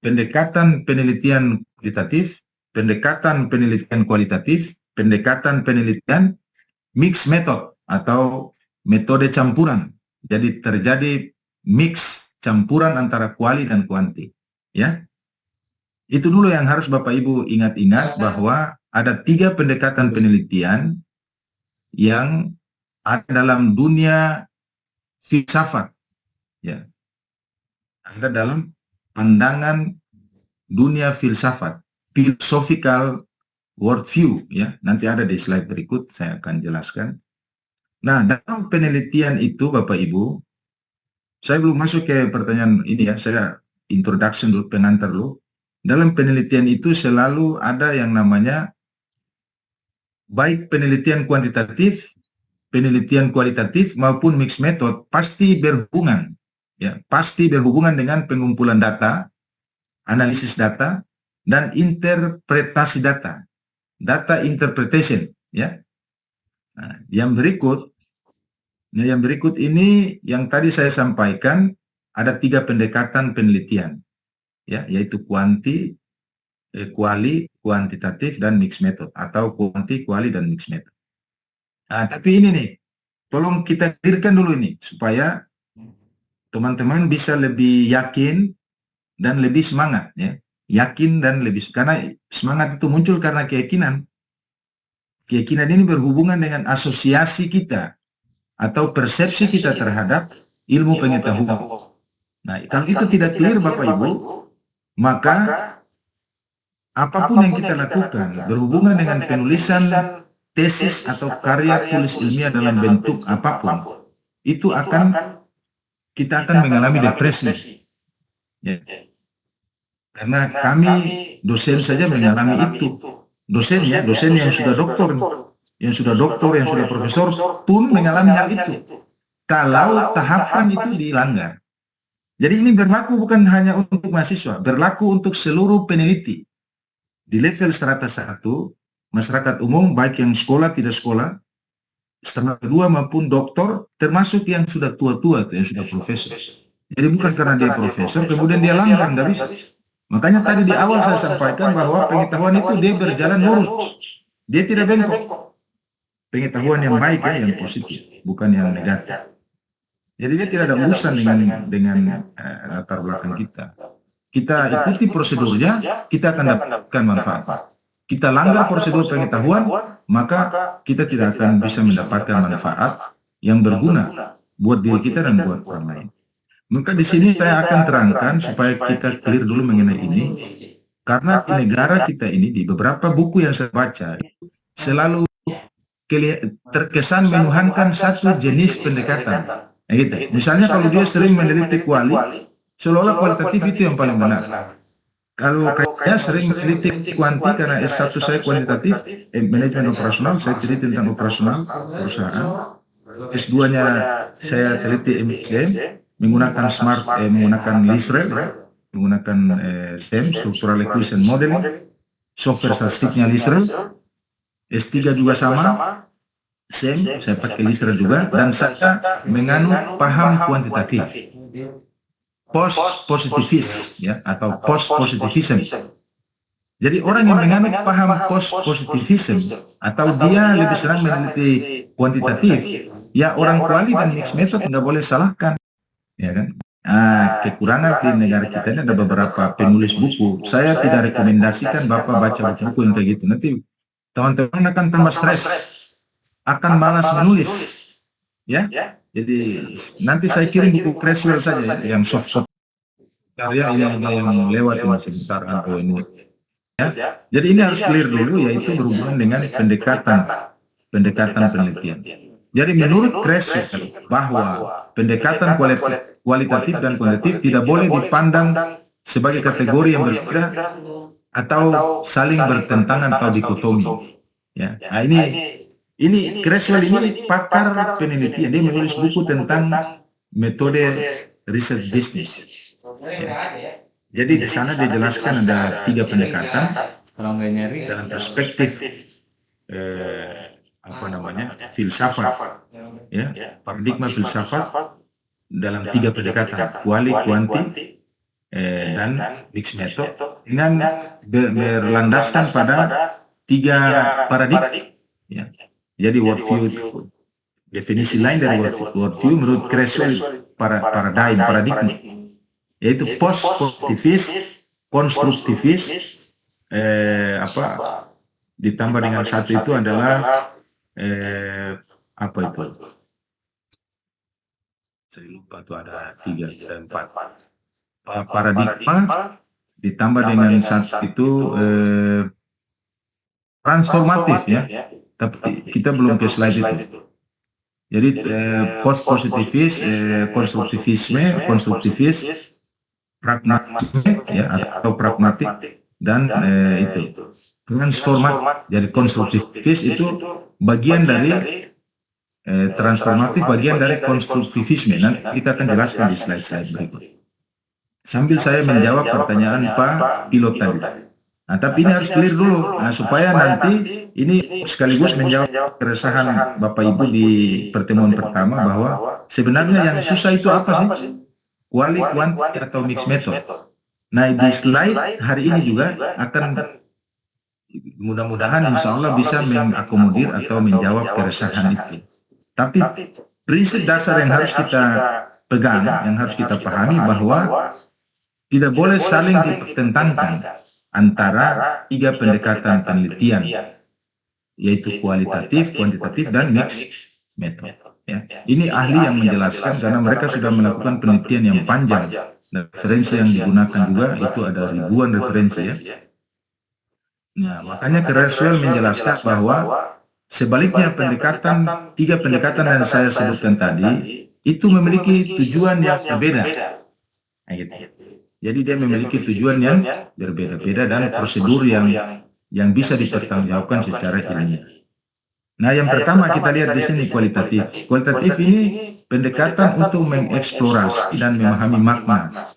pendekatan penelitian kualitatif, pendekatan penelitian kualitatif, pendekatan penelitian mix method atau metode campuran. Jadi terjadi mix campuran antara kuali dan kuanti, ya. Itu dulu yang harus Bapak Ibu ingat-ingat, bahwa ada 3 pendekatan penelitian yang ada dalam dunia filsafat, ya. Ada dalam pandangan dunia filsafat, philosophical worldview, ya. Nanti ada di slide berikut saya akan jelaskan. Nah, dalam penelitian itu Bapak Ibu, saya belum masuk ke pertanyaan ini ya, saya introduction dulu, pengantar dulu. Dalam penelitian itu selalu ada yang namanya baik penelitian kuantitatif, penelitian kualitatif maupun mixed method pasti berhubungan, ya, pasti berhubungan dengan pengumpulan data, analisis data, dan interpretasi data, data interpretation, ya. Nah, yang berikut ini yang tadi saya sampaikan, ada 3 pendekatan penelitian, ya, yaitu kuanti, kuali, kuantitatif, dan mixed method, atau kuanti, kuali, dan mixed method. Nah, tapi ini nih, tolong kita clearkan dulu ini, supaya teman-teman bisa lebih yakin dan lebih semangat, ya. Yakin dan lebih, karena semangat itu muncul karena keyakinan. Keyakinan ini berhubungan dengan asosiasi kita atau persepsi kita terhadap ilmu pengetahuan. Nah, kalau itu tidak clear Bapak Ibu, maka apapun yang kita lakukan berhubungan dengan penulisan tesis atau karya tulis ilmiah dalam bentuk apapun, itu kita akan mengalami depresi, ya. Karena kami dosen saja mengalami itu. Dosen yang sudah doktor, yang sudah profesor pun mengalami hal itu kalau tahapan itu dilanggar. Jadi ini berlaku bukan hanya untuk mahasiswa, berlaku untuk seluruh peneliti di level strata 1, masyarakat umum, baik yang sekolah tidak sekolah, strata 2 maupun doktor, termasuk yang sudah tua-tua, yang sudah profesor. Jadi bukan karena dia profesor kemudian dia langgar, nggak bisa. Makanya tadi di awal saya sampaikan bahwa pengetahuan itu dia berjalan lurus, dia tidak bengkok. Pengetahuan yang baik, ya, yang positif, bukan yang negatif. Jadi dia tidak ada urusan dengan latar belakang kita. Kita ikuti prosedurnya, kita akan dapatkan manfaat. Kita langgar prosedur pengetahuan, maka kita tidak akan bisa mendapatkan manfaat yang berguna buat diri kita dan buat orang lain. Maka di sini saya akan terangkan supaya kita clear dulu mengenai ini, karena di negara kita ini, di beberapa buku yang saya baca, selalu terkesan menuhankan satu jenis pendekatan. Nah, gitu. Misalnya kalau dia sering meneliti kuali, seolah-olah kualitatif itu yang paling benar. Kalau kayaknya sering meneliti kuanti, karena S1 saya kuantitatif, manajemen operasional, saya teliti tentang operasional perusahaan. S2-nya saya teliti MSDM, menggunakan menggunakan LISREL, menggunakan STEM, Structural Equation Modeling, software statistiknya LISREL. S3 juga sama, SEM, saya pakai LISREL juga, dan saya menganut paham kuantitatif, post-positivis, ya, atau post-positivism. Jadi orang yang menganut paham post-positivism, atau dia lebih senang meneliti kuantitatif, ya orang kuali dan mixed method nggak boleh salahkan, ya kan. Nah, kekurangan di negara kita ini ada beberapa penulis buku. Saya tidak rekomendasikan Bapak baca buku yang kayak gitu. Nanti teman-teman akan tambah stres, akan malas menulis, ya. Jadi nanti saya kirim buku Creswell saja, ya, yang soft copy. Karya ini ada yang lewat ini sebentar, ini, ya. Jadi ini harus clear dulu, yaitu berhubungan dengan pendekatan penelitian. Jadi menurut Creswell bahwa pendekatan kualitatif dan kuantitatif tidak boleh dipandang sebagai kategori yang berbeda atau saling bertentangan atau dikotomi, ya. Nah, ini Creswell ini pakar penelitian, dia menulis buku tentang metode research business, ya. Jadi di sana dijelaskan ada 3 pendekatan dalam perspektif filsafat, ya, paradigma filsafat dalam 3 pendekatan, kuali, kuanti, dan mixed method dengan berlandaskan pada 3 paradigma. Ya. Jadi worldview, definisi lain dari worldview menurut Creswell paradigma, yaitu post-positivis, konstruktivis, ditambah dengan satu itu adalah apa itu? Saya lupa tuh, ada 3 dan 4. Paradigma ditambah dengan satu itu transformatif, ya. Tapi kita belum ke slide itu. Jadi post-positivis, konstruktivis, pragmatisme, ya, atau pragmatik, dan itu transformatif. Jadi konstruktivis itu bagian dari transformatif, bagian dari konstruktivisme. Nanti kita akan jelaskan di slide-slide berikut. Sambil saya menjawab pertanyaan Pak Pilot tadi. Nah, tapi ini harus clear dulu, supaya nanti ini sekaligus menjawab keresahan Bapak Ibu di pertemuan pertama, bahwa sebenarnya yang susah itu apa sih? Quali, quanti, atau mixed method. Nah, di slide hari ini juga akan mudah-mudahan insya Allah bisa mengakomodir atau menjawab keresahan itu. Tapi prinsip dasar yang harus kita pegang, yang harus kita pahami, bahwa tidak boleh saling dipertentangkan antara 3 pendekatan penelitian, yaitu kualitatif, kuantitatif, dan mixed method. Ya. Ini ahli yang menjelaskan karena mereka sudah melakukan penelitian yang panjang. Dan referensi yang digunakan juga itu ada ribuan referensi, ya. Nah, makanya Creswell menjelaskan bahwa sebaliknya 3 pendekatan yang saya sebutkan tadi itu memiliki tujuan yang berbeda. Nah, gitu. Jadi dia memiliki tujuan yang berbeda-beda dan prosedur yang bisa dipertanggungjawabkan secara ilmiah. Nah, yang pertama kita lihat di sini kualitatif. Kualitatif ini pendekatan untuk mengeksplorasi dan memahami makna.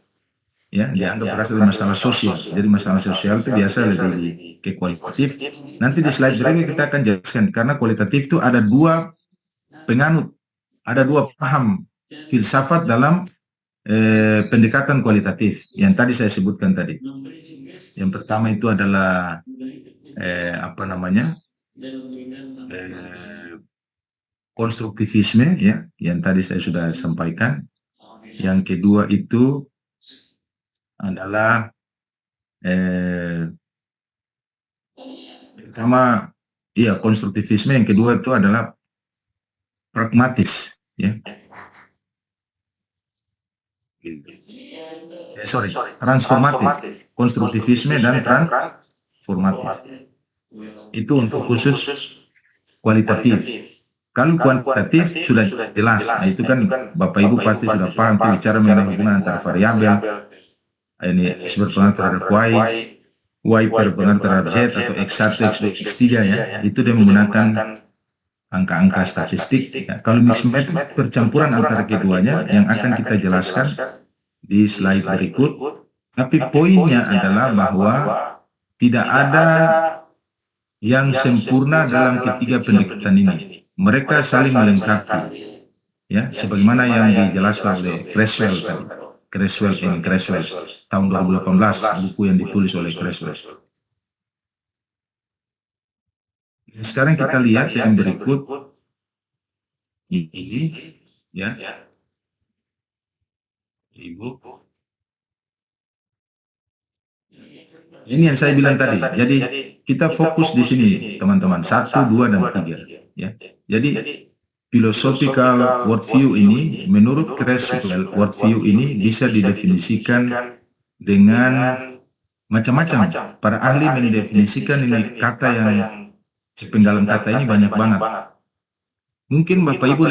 Ya, dianggap berasal dari masalah sosial. Jadi masalah sosial itu biasa lebih ke kualitatif. Nanti di slide berikutnya kita akan jelaskan, karena kualitatif itu ada 2 penganut, ada 2 paham filsafat dalam pendekatan kualitatif yang tadi saya sebutkan tadi. Yang pertama itu adalah konstruktivisme, ya, yang tadi saya sudah sampaikan. Yang kedua itu adalah pertama, ya, konstruktivisme. Yang kedua itu adalah pragmatis, ya. Transformatif, konstruktivisme dan transformatif. Itu untuk khusus kualitatif. Kalau kuantitatif sudah jelas, nah itu kan Bapak Ibu pasti sudah paham, itu bicara mengenai hubungan antara variabel, ini X berpengaruh terhadap Y berpengaruh terhadap Z, atau X1, X2, X3, ya. Itu dia menggunakan angka-angka statistik. Ya. Kalau mixed method percampuran antara keduanya yang akan kita jelaskan di slide berikut. Tapi poinnya adalah bahwa tidak ada yang sempurna dalam ketiga pendekatan ini. Mereka saling melengkapi, ya, sebagaimana yang dijelaskan oleh Creswell tadi. Creswell tahun 2018, buku yang ditulis oleh Creswell. Sekarang kita lihat yang berikut ini, ya, Ibu. Ini yang saya bilang tadi. Jadi kita fokus di sini, teman-teman. 1, 2, dan 3. Ya. Jadi philosophical worldview ini, menurut Creswell, worldview ini bisa didefinisikan dengan macam-macam. Para ahli mendefinisikan ini kata yang sepenggalan kata ini banyak banget. Mungkin Bapak Ibu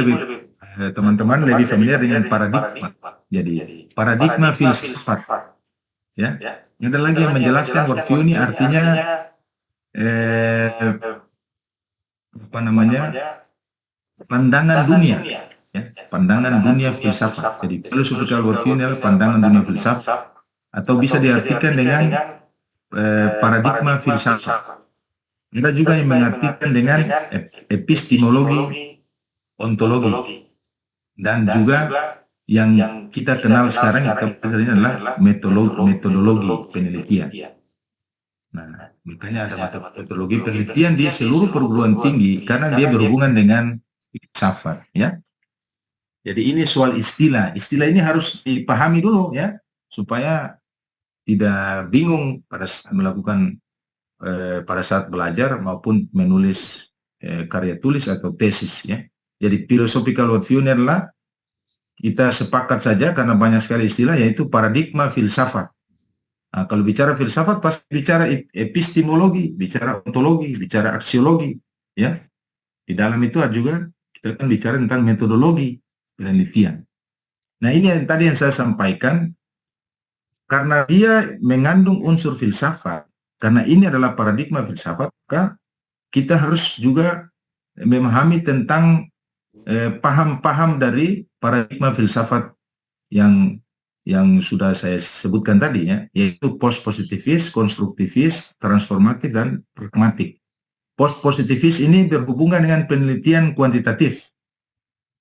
teman-teman lebih familiar dengan paradigma. Jadi paradigma filsafat, ya. Ada lagi yang menjelaskan worldview ini artinya pandangan dunia, ya, pandangan dunia filsafat. Jadi philosophical worldview ini adalah pandangan dunia filsafat, atau bisa diartikan dengan paradigma filsafat. Ada juga yang mengartikan dengan epistemologi, ontologi, dan juga yang kita kenal sekarang atau ini adalah metodologi penelitian. Nah, makanya ada metodologi penelitian di seluruh perguruan tinggi karena dia berhubungan dengan filsafat, ya. Jadi ini soal istilah. Istilah ini harus dipahami dulu, ya, supaya tidak bingung pada saat melakukan pada saat belajar maupun menulis karya tulis atau tesis, ya. Jadi philosophical worldview ini adalah kita sepakat saja karena banyak sekali istilah, yaitu paradigma filsafat. Nah, kalau bicara filsafat pasti bicara epistemologi, bicara ontologi, bicara aksiologi, ya. Di dalam itu juga kita akan bicara tentang metodologi penelitian. Nah, ini yang tadi yang saya sampaikan, karena dia mengandung unsur filsafat, karena ini adalah paradigma filsafat, maka kita harus juga memahami tentang paham-paham dari paradigma filsafat yang sudah saya sebutkan tadi, ya, yaitu post-positivis, konstruktivis, transformatif, dan pragmatik. Post-positivis ini berhubungan dengan penelitian kuantitatif.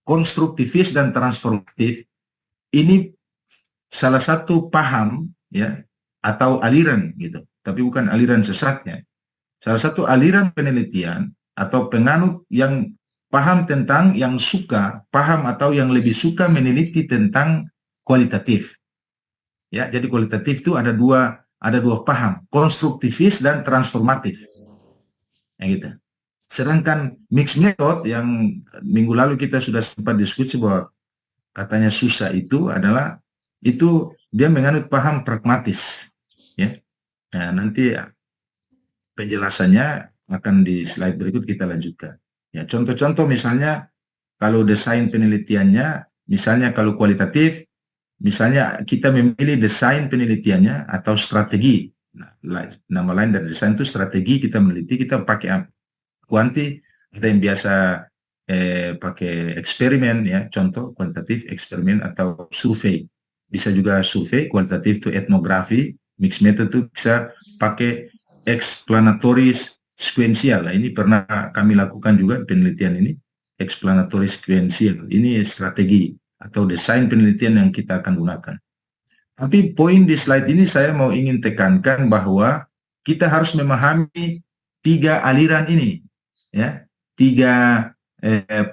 Konstruktivis dan transformatif ini salah satu paham, ya, atau aliran gitu, tapi bukan aliran sesatnya. Salah satu aliran penelitian atau penganut yang paham tentang yang suka, paham atau yang lebih suka meneliti tentang kualitatif. Ya, jadi kualitatif itu ada dua paham, konstruktivis dan transformatif. Ya, gitu. Sedangkan mixed method yang minggu lalu kita sudah sempat diskusi bahwa katanya susah itu adalah itu dia menganut paham pragmatis, ya. Nah, nanti penjelasannya akan di slide berikut kita lanjutkan. Ya, contoh-contoh misalnya kalau desain penelitiannya, misalnya kalau kualitatif, misalnya kita memilih desain penelitiannya atau strategi. Nah, nama lain dari desain itu strategi, kita meneliti, kita pakai kuanti, ada yang biasa pakai eksperimen, ya, contoh kuantitatif eksperimen atau survei. Bisa juga survei, kualitatif itu etnografi, mixed method itu bisa pakai explanatory sequential. Nah, ini pernah kami lakukan juga penelitian ini, explanatory sequential. Ini strategi atau desain penelitian yang kita akan gunakan. Tapi poin di slide ini saya mau ingin tekankan bahwa kita harus memahami tiga aliran ini, ya, tiga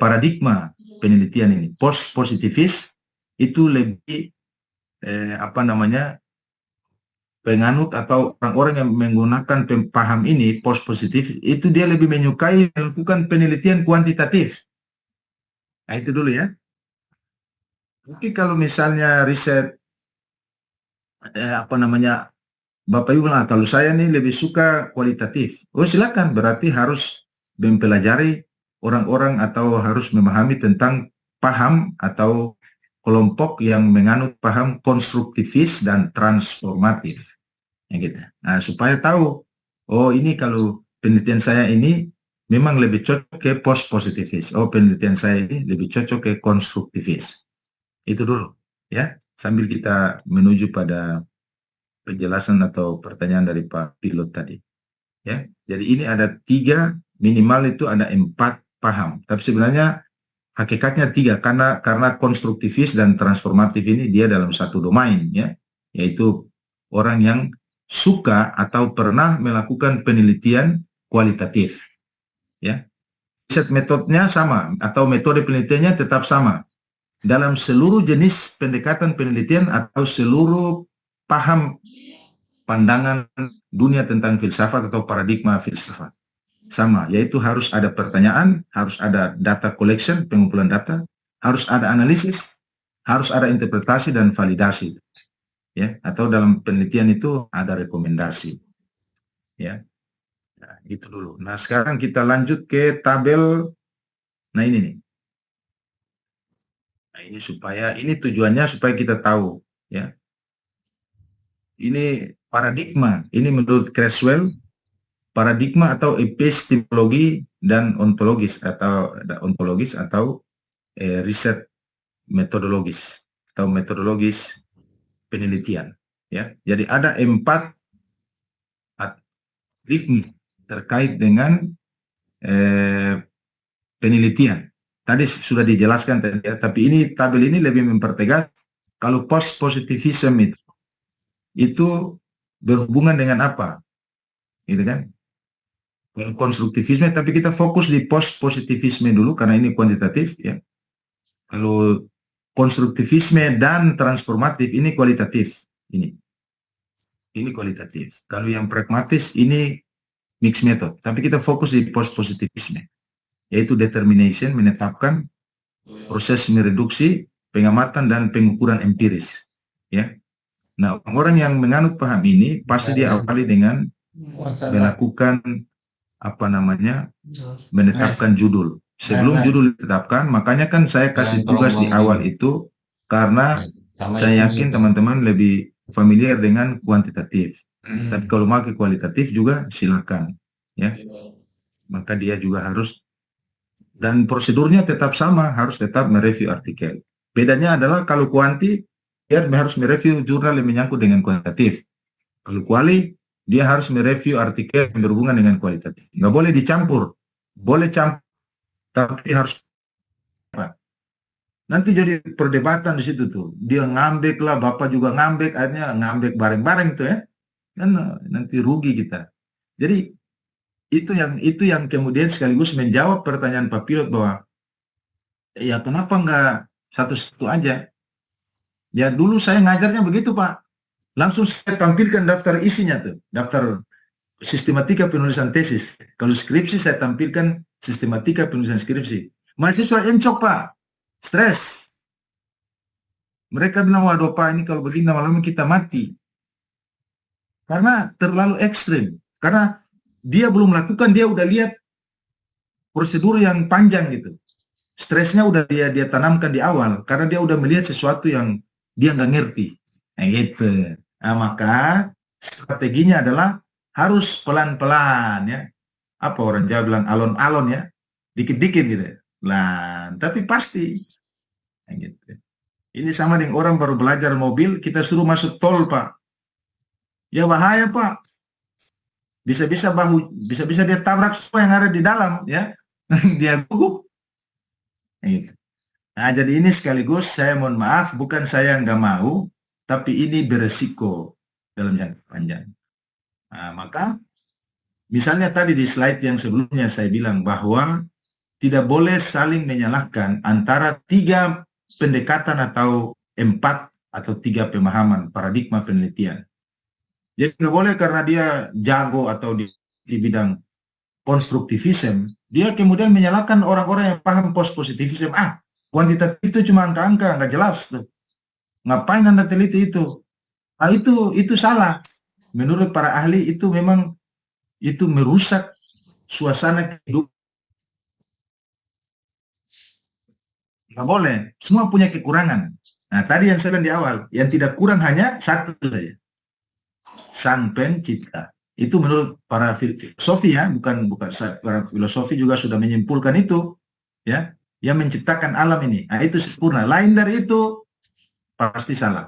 paradigma penelitian ini. Post positivis itu lebih penganut atau orang-orang yang menggunakan paham ini, post positif, itu dia lebih menyukai melakukan penelitian kuantitatif. Nah, itu dulu, ya. Tapi kalau misalnya riset Bapak Ibu bilang, kalau saya nih lebih suka kualitatif. Oh, silakan, berarti harus mempelajari orang-orang atau harus memahami tentang paham atau kelompok yang menganut paham konstruktivis dan transformatif. Ya, gitu. Nah, supaya tahu, oh ini kalau penelitian saya ini memang lebih cocok ke post positivis. Oh, penelitian saya ini lebih cocok ke konstruktivis. Itu dulu, ya. Sambil kita menuju pada penjelasan atau pertanyaan dari Pak Pilot tadi, ya. Jadi ini ada tiga, minimal itu ada 4 paham. Tapi sebenarnya hakikatnya 3 karena konstruktivis dan transformatif ini dia dalam satu domain, ya, yaitu orang yang suka atau pernah melakukan penelitian kualitatif, ya. Riset metodenya sama atau metode penelitiannya tetap sama dalam seluruh jenis pendekatan penelitian atau seluruh paham pandangan dunia tentang filsafat atau paradigma filsafat. Sama, yaitu harus ada pertanyaan, harus ada data collection, pengumpulan data, harus ada analisis, harus ada interpretasi dan validasi, ya. Atau dalam penelitian itu ada rekomendasi, ya. Nah, itu dulu. Nah, sekarang kita lanjut ke tabel. Nah, ini nih. Nah, ini tujuannya supaya kita tahu, ya. Ini paradigma. Ini menurut Creswell, paradigma atau epistemologi dan ontologis atau riset metodologis atau metodologis penelitian, ya. Jadi ada 4 paradigma terkait dengan penelitian. tadi sudah dijelaskan tadi ya, tapi ini tabel ini lebih mempertegas kalau post positivism itu berhubungan dengan apa, gitu kan? Kalau konstruktivisme, tapi kita fokus di post positivisme dulu karena ini kuantitatif ya. Kalau konstruktivisme dan transformatif ini kualitatif, ini kualitatif. Kalau yang pragmatis ini mixed method, tapi kita fokus di post positivisme, yaitu determination, menetapkan, proses mereduksi, pengamatan dan pengukuran empiris ya. Nah, orang yang menganut paham ini pasti dia awali dengan melakukan apa namanya, menetapkan judul. Sebelum judul ditetapkan, makanya kan saya kasih tugas di awal itu karena saya yakin teman-teman lebih familiar dengan kuantitatif. Tapi kalau mau ke kualitatif juga silakan ya. Maka dia juga harus, dan prosedurnya tetap sama, harus tetap mereview artikel. Bedanya adalah kalau kuanti dia harus mereview jurnal yang menyangkut dengan kuantitatif. Kalau kuali dia harus mereview artikel yang berhubungan dengan kualitatif. Nggak boleh dicampur, boleh campur, tapi harus apa? Nanti jadi perdebatan di situ tuh. Dia ngambek lah, bapak juga ngambek, akhirnya ngambek bareng-bareng tuh ya. Dan nanti rugi kita. Jadi itu yang kemudian sekaligus menjawab pertanyaan Pak Pilot bahwa ya kenapa nggak satu-satu aja? Ya dulu saya ngajarnya begitu Pak. Langsung saya tampilkan daftar isinya tuh, daftar sistematika penulisan tesis. Kalau skripsi saya tampilkan sistematika penulisan skripsi. Mahasiswa encok Pak, stres. Mereka bilang, waduh Pak ini kalau begini lama-lama kita mati. Karena terlalu ekstrim. Karena dia belum melakukan, dia udah lihat prosedur yang panjang gitu. Stresnya udah dia tanamkan di awal, karena dia udah melihat sesuatu yang dia nggak ngerti. Nah gitu. Nah, maka strateginya adalah harus pelan-pelan ya. Apa orang Jawa bilang alon-alon ya, dikit-dikit gitu. Nah, tapi pasti. Nah, gitu. Ini sama dengan orang baru belajar mobil, kita suruh masuk tol Pak. Ya bahaya Pak. Bisa-bisa dia tabrak semua yang ada di dalam ya. Dia gugup. Nah, gitu. Nah, jadi ini sekaligus saya mohon maaf, bukan saya nggak mau, tapi ini beresiko dalam jangka panjang. Nah, maka misalnya tadi di slide yang sebelumnya saya bilang bahwa tidak boleh saling menyalahkan antara 3 pendekatan atau 4 atau 3 pemahaman paradigma penelitian. Jadi nggak boleh karena dia jago atau di bidang konstruktivisme, dia kemudian menyalahkan orang-orang yang paham post-positivisme. Kuantitatif itu cuma angka-angka, nggak jelas tuh. Ngapain Anda teliti itu? Nah, itu salah. Menurut para ahli itu memang itu merusak suasana kehidupan. Nggak boleh. Semua punya kekurangan. Nah, tadi yang saya bilang di awal, yang tidak kurang hanya satu saja. Sang pencipta. Itu menurut para filosofi ya, bukan para filosofi juga sudah menyimpulkan itu, ya. Yang menciptakan alam ini, nah, itu sempurna. Lain dari itu pasti salah.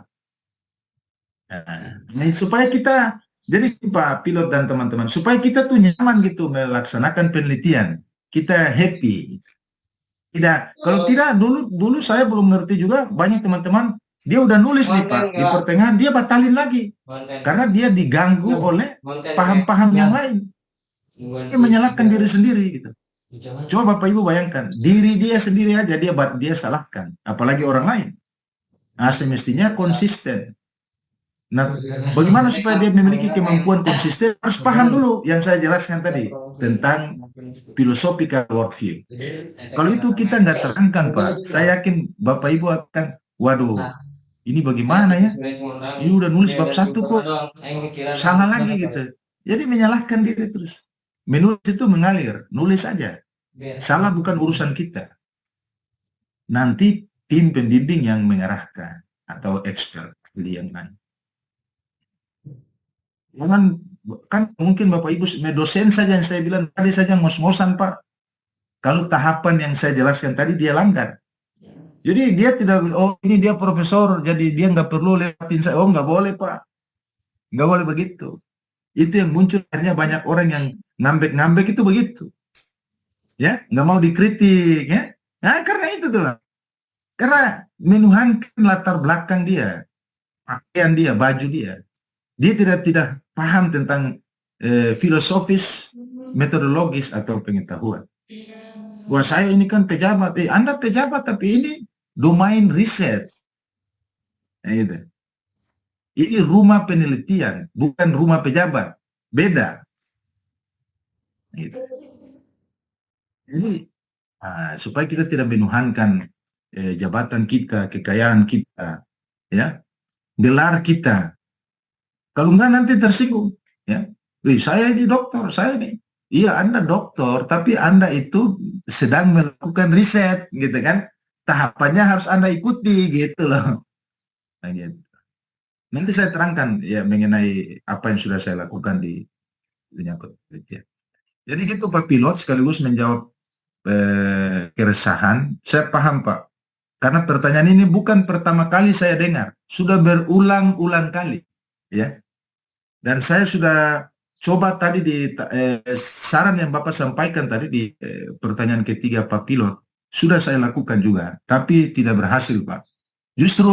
Nah, supaya kita, jadi Pak Pilot dan teman-teman, supaya kita tuh nyaman gitu melaksanakan penelitian, kita happy. Tidak, kalau tidak dulu saya belum ngerti juga, banyak teman-teman dia udah nulis nih Pak, di pertengahan dia batalin lagi karena dia diganggu oleh paham-paham yang lain. Dia menyalahkan diri sendiri gitu. Coba Bapak Ibu bayangkan, diri dia sendiri aja dia salahkan, apalagi orang lain. Nah, semestinya konsisten. Nah, bagaimana supaya dia memiliki kemampuan konsisten? Harus paham dulu yang saya jelaskan tadi tentang philosophical worldview. Kalau itu kita nggak terangkan Pak, saya yakin Bapak Ibu akan, waduh, ini bagaimana ya? Ini udah nulis bab 1 kok salah lagi gitu. Jadi menyalahkan diri terus. Menulis itu mengalir, nulis aja. Salah bukan urusan kita. Nanti tim pembimbing yang mengarahkan atau expert yang lain. Jangan, kan mungkin Bapak Ibu dosen saja yang saya bilang tadi saja ngos-ngosan Pak. Kalau tahapan yang saya jelaskan tadi dia langgar. Jadi dia tidak, oh ini dia profesor, jadi dia nggak perlu lewatin saya. Oh nggak boleh Pak. Nggak boleh begitu. Itu yang muncul akhirnya banyak orang yang ngambek-ngambek itu begitu. Ya, nggak mau dikritik ya. Nah, karena itu tuh, karena menuhankan latar belakang dia, pakaian dia, baju dia. Dia tidak paham tentang filosofis, metodologis atau pengetahuan. Wah, saya ini kan pejabat. Anda pejabat, tapi ini domain riset. Nah, gitu. Ini rumah penelitian, bukan rumah pejabat. Beda. Nah, gitu. Jadi, supaya kita tidak menuhankan jabatan kita, kekayaan kita, ya, gelar kita. Kalau enggak nanti tersinggung, ya. Saya ini dokter, saya ini. Iya, Anda dokter, tapi Anda itu sedang melakukan riset, gitu kan? Tahapannya harus Anda ikuti, gitu loh. Nah, gitu. Nanti saya terangkan ya mengenai apa yang sudah saya lakukan di menyangkut penelitian. Jadi gitu Pak Pilot, sekaligus menjawab keresahan. Saya paham Pak, karena pertanyaan ini bukan pertama kali saya dengar, sudah berulang-ulang kali, ya. Dan saya sudah coba tadi di saran yang Bapak sampaikan tadi di pertanyaan ketiga Pak Pilot, sudah saya lakukan juga, tapi tidak berhasil Pak. Justru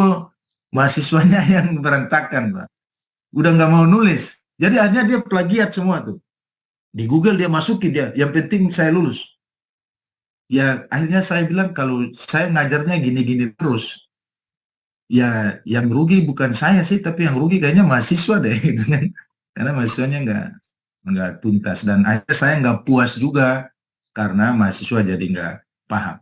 mahasiswanya yang berantakan Pak. Udah nggak mau nulis. Jadi akhirnya dia plagiat semua tuh. Di Google dia masukin dia, yang penting saya lulus. Ya akhirnya saya bilang kalau saya ngajarnya gini-gini terus, ya yang rugi bukan saya sih, tapi yang rugi kayaknya mahasiswa deh gitu kan. Karena mahasiswanya nggak tuntas dan akhirnya saya nggak puas juga karena mahasiswa jadi nggak paham.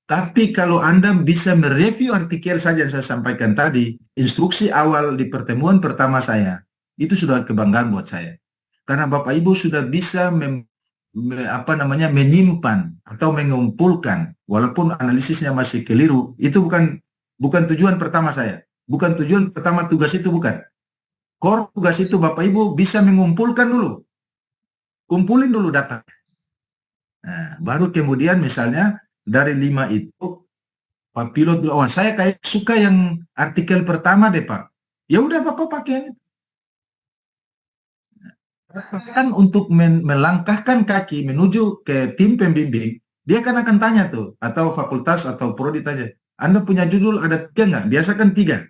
Tapi kalau Anda bisa mereview artikel saja yang saya sampaikan tadi, instruksi awal di pertemuan pertama saya, itu sudah kebanggaan buat saya. Karena Bapak Ibu sudah bisa menyimpan atau mengumpulkan, walaupun analisisnya masih keliru, itu bukan tujuan pertama saya. Bukan tujuan pertama tugas itu, bukan. Core tugas itu Bapak Ibu bisa mengumpulkan dulu. Kumpulin dulu data. Nah, baru kemudian misalnya dari 5 itu Pak Pilot bilang, oh saya kayak suka yang artikel pertama deh Pak. Ya udah Bapak pakai. Kan untuk melangkahkan kaki menuju ke tim pembimbing, dia kan akan tanya tuh, atau fakultas atau prodi tanya, Anda punya judul ada 3 nggak? Biasa kan 3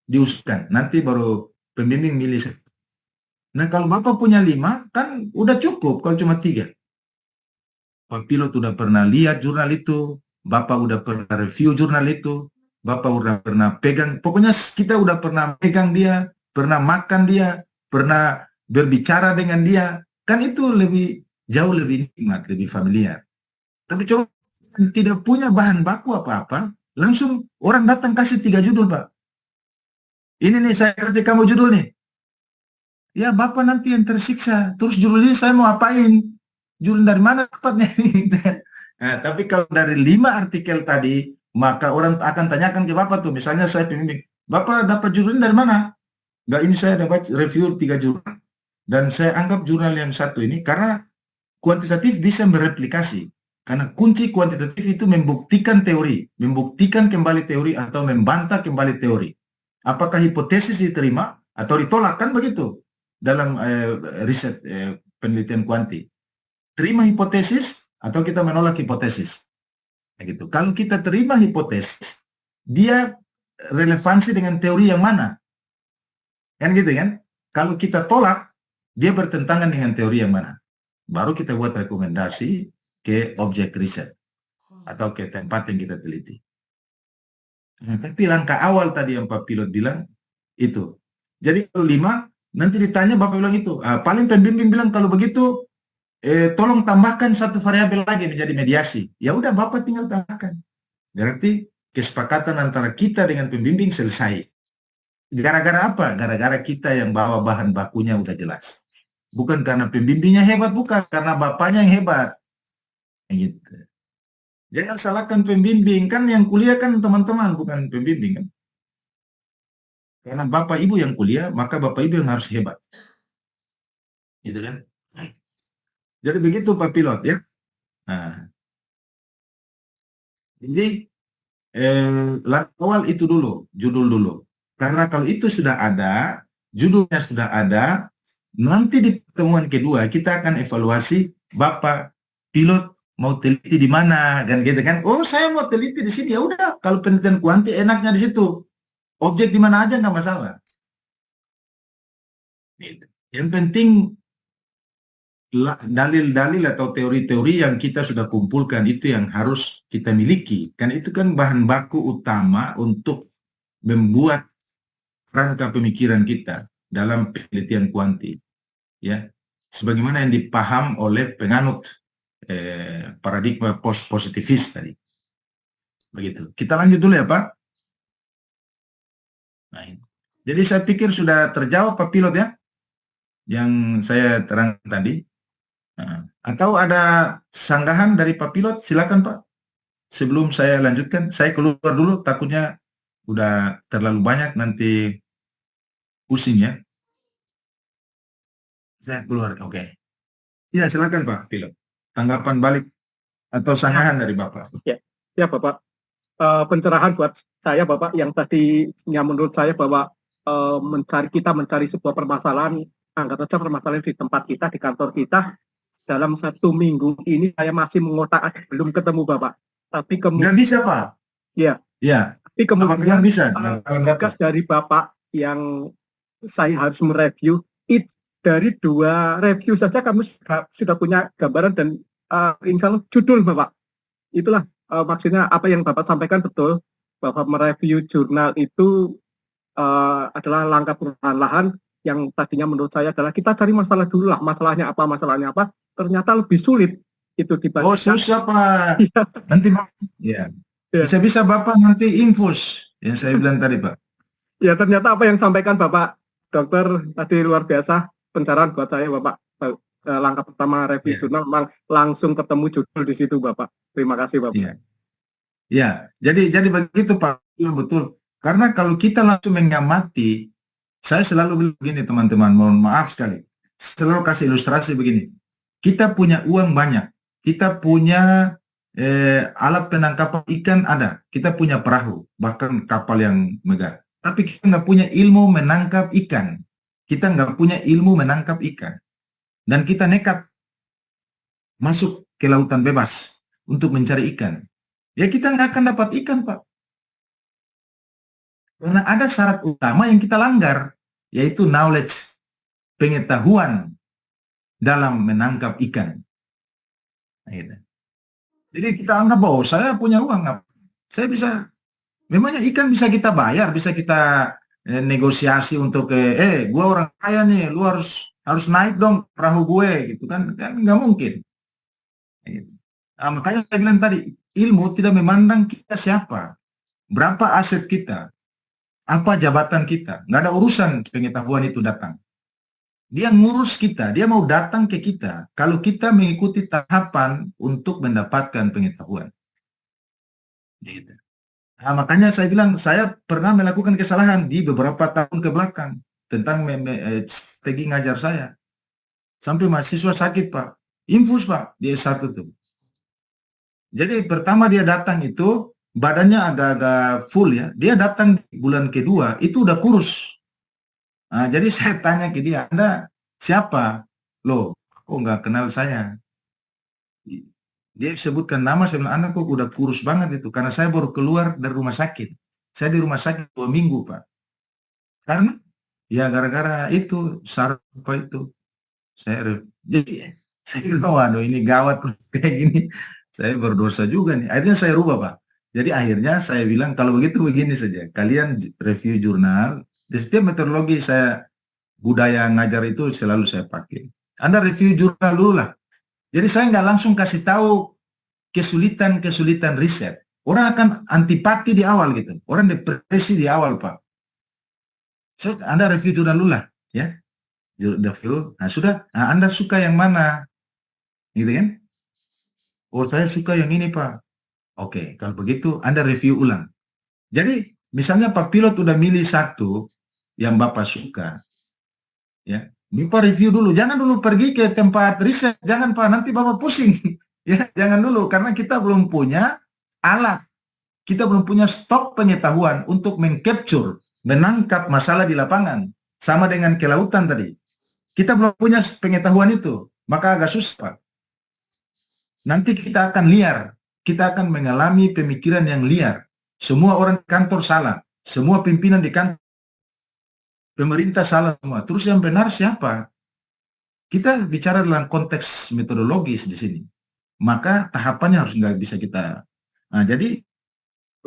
diusulkan, nanti baru pembimbing milih. Nah kalau Bapak punya 5, kan udah cukup kalau cuma 3. Pak Pilot udah pernah lihat jurnal itu, Bapak udah pernah review jurnal itu, Bapak udah pernah pegang, pokoknya kita udah pernah pegang dia, pernah makan dia, pernah berbicara dengan dia, kan itu jauh lebih nikmat, lebih familiar. Tapi coba tidak punya bahan baku apa-apa, langsung orang datang kasih 3 judul Pak. Ini nih saya kasih kamu judul nih. Ya Bapak nanti yang tersiksa, terus judul ini saya mau apain? Judul dari mana dapatnya? Nah, tapi kalau dari 5 artikel tadi, maka orang akan tanyakan ke Bapak tuh, misalnya saya pembimbing, Bapak dapat judul ini dari mana? Nggak, ini saya dapat review 3 jurnal. Dan saya anggap jurnal yang satu ini, karena kuantitatif bisa mereplikasi. Karena kunci kuantitatif itu membuktikan teori, membuktikan kembali teori atau membantah kembali teori. Apakah hipotesis diterima atau ditolak, kan begitu dalam riset penelitian kuanti. Terima hipotesis atau kita menolak hipotesis. Gitu. Kalau kita terima hipotesis, dia relevansi dengan teori yang mana? Kan gitu kan? Kalau kita tolak, dia bertentangan dengan teori yang mana? Baru kita buat rekomendasi ke objek riset atau ke tempat yang kita teliti. Tapi langkah awal tadi yang Pak Pilot bilang itu. Jadi kalau 5, nanti ditanya Bapak bilang itu. Paling pembimbing bilang kalau begitu tolong tambahkan 1 variabel lagi menjadi mediasi. Ya udah Bapak tinggal tambahkan. Berarti kesepakatan antara kita dengan pembimbing selesai. Gara-gara apa? Gara-gara kita yang bawa bahan bakunya udah jelas. Bukan karena pembimbingnya hebat, bukan. Karena Bapaknya yang hebat. Gitu. Jangan salahkan pembimbing. Kan yang kuliah kan teman-teman, bukan pembimbing kan. Karena Bapak Ibu yang kuliah, maka Bapak Ibu yang harus hebat. Gitu kan. Jadi begitu Pak Pilot ya. Nah, jadi awal itu dulu, judul dulu. Karena kalau itu sudah ada, judulnya sudah ada, nanti di pertemuan kedua kita akan evaluasi Bapak Pilot mau teliti di mana, kan gitu kan? Oh, saya mau teliti di sini, ya udah. Kalau penelitian kuanti enaknya di situ. Objek di mana aja nggak masalah. Gitu. Yang penting dalil-dalil atau teori-teori yang kita sudah kumpulkan itu yang harus kita miliki. Kan itu kan bahan baku utama untuk membuat rangka pemikiran kita dalam penelitian kuanti. Ya, sebagaimana yang dipaham oleh penganut paradigma post-positivis tadi. Begitu. Kita lanjut dulu ya, Pak. Nah, jadi saya pikir sudah terjawab Pak Pilot ya, yang saya terang tadi. Nah, atau ada sanggahan dari Pak Pilot, silakan Pak. Sebelum saya lanjutkan, saya keluar dulu, takutnya udah terlalu banyak nanti pusing ya. Saya keluar, oke. Ya, silakan Pak Pilot. Tanggapan balik atau sanggahan dari Bapak. Ya, ya Bapak. Pencerahan buat saya Bapak yang tadi yang menurut saya bahwa kita mencari sebuah permasalahan, anggap saja permasalahan di tempat kita, di kantor kita, dalam 1 minggu ini saya masih mengotak belum ketemu Bapak. Tapi kemudian nggak bisa Pak. Ya. Ya. Tapi kemudian bisa. tugas dari Bapak yang saya harus mereview dari 2 review saja kami sudah punya gambaran dan insya Allah judul Bapak. Itulah maksudnya apa yang Bapak sampaikan betul, bahwa mereview jurnal itu adalah langkah perlahan-lahan yang tadinya menurut saya adalah kita cari masalah dulu lah, masalahnya apa, ternyata lebih sulit itu dibandingkan. Oh, susah Pak. Nanti ya. Bisa-bisa Bapak nanti infus yang saya bilang tadi Pak. Ya, ternyata apa yang sampaikan Bapak Dokter tadi luar biasa, pencerahan buat saya Bapak. Langkah pertama review jurnal langsung ketemu judul di situ Bapak. Terima kasih Bapak. Ya, jadi begitu Pak, betul. Karena kalau kita langsung mengamati, saya selalu bilang begini teman-teman, mohon maaf sekali, selalu kasih ilustrasi begini. Kita punya uang banyak, kita punya alat penangkapan ikan ada, kita punya perahu, bahkan kapal yang megah. Tapi kita nggak punya ilmu menangkap ikan, kita nggak punya ilmu menangkap ikan, dan kita nekat masuk ke lautan bebas untuk mencari ikan. Ya kita nggak akan dapat ikan Pak. Karena ada syarat utama yang kita langgar, yaitu knowledge, pengetahuan dalam menangkap ikan. Nah, gitu. Jadi kita anggap bahwa saya punya uang, saya bisa, memangnya ikan bisa kita bayar, bisa kita negosiasi untuk gue orang kaya nih, lu harus naik dong perahu gue, gitu kan nggak mungkin. Nah, gitu. Nah, makanya saya bilang tadi, ilmu tidak memandang kita siapa, berapa aset kita, apa jabatan kita, nggak ada urusan pengetahuan itu datang. Dia ngurus kita, dia mau datang ke kita kalau kita mengikuti tahapan untuk mendapatkan pengetahuan. Gitu. Nah, makanya saya bilang, saya pernah melakukan kesalahan di beberapa tahun ke belakang tentang strategi ngajar saya. Sampai mahasiswa sakit Pak, infus Pak, di S1 tuh. Jadi pertama dia datang itu, badannya agak-agak full ya. Dia datang bulan kedua, itu udah kurus. Nah, jadi saya tanya ke dia, Anda siapa? Loh, kok nggak kenal saya? Dia sebutkan nama, saya bilang, Anda kok udah kurus banget itu. Karena saya baru keluar dari rumah sakit. Saya di rumah sakit 2 minggu, Pak. Karena, ya gara-gara itu, saraf apa itu. Jadi, saya bilang, waduh ini gawat kayak gini. Saya berdosa juga nih. Akhirnya saya rubah Pak. Jadi akhirnya saya bilang kalau begitu begini saja. Kalian review jurnal. Di setiap metodologi saya budaya ngajar itu selalu saya pakai. Anda review jurnal dulu lah. Jadi saya nggak langsung kasih tahu kesulitan riset. Orang akan antipati di awal gitu. Orang depresi di awal Pak. Anda review jurnal dulu lah. Ya. Review. Nah sudah. Nah, Anda suka yang mana? Gitu kan? Oh saya suka yang ini Pak. Oke, kalau begitu Anda review ulang. Jadi misalnya Pak Pilot udah milih satu yang Bapak suka, ya, Bapak review dulu. Jangan dulu pergi ke tempat riset, jangan Pak, nanti Bapak pusing. Ya, jangan dulu karena kita belum punya alat, kita belum punya stok pengetahuan untuk mengcapture, menangkap masalah di lapangan. Sama dengan kelautan tadi, kita belum punya pengetahuan itu, maka agak susah Pak. nanti kita akan liar. Kita akan mengalami pemikiran yang liar. Semua orang di kantor salah. Semua pimpinan di kantor pemerintah salah semua. Terus yang benar siapa? Kita bicara dalam konteks metodologis di sini. Maka tahapannya harus nggak bisa kita. Nah, jadi